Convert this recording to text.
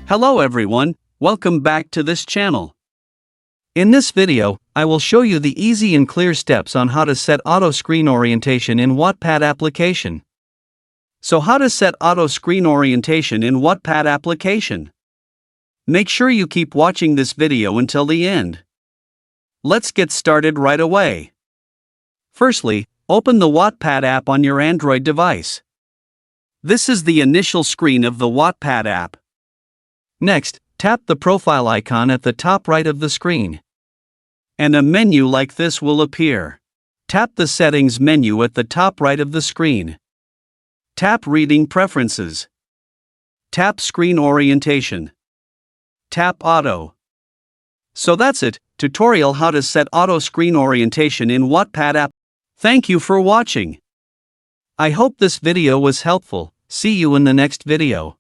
Hello everyone, welcome back to this channel. In this video, I will show you the easy and clear steps on how to set auto screen orientation in Wattpad application. So how to set auto screen orientation in Wattpad application? Make sure you keep watching this video until the end. Let's get started right away. Firstly, open the Wattpad app on your Android device. This is the initial screen of the Wattpad app. Next, tap the profile icon at the top right of the screen. And a menu like this will appear. Tap the Settings menu at the top right of the screen. Tap Reading Preferences. Tap Screen Orientation. Tap Auto. So that's it, tutorial how to set auto screen orientation in Wattpad app. Thank you for watching. I hope this video was helpful. See you in the next video.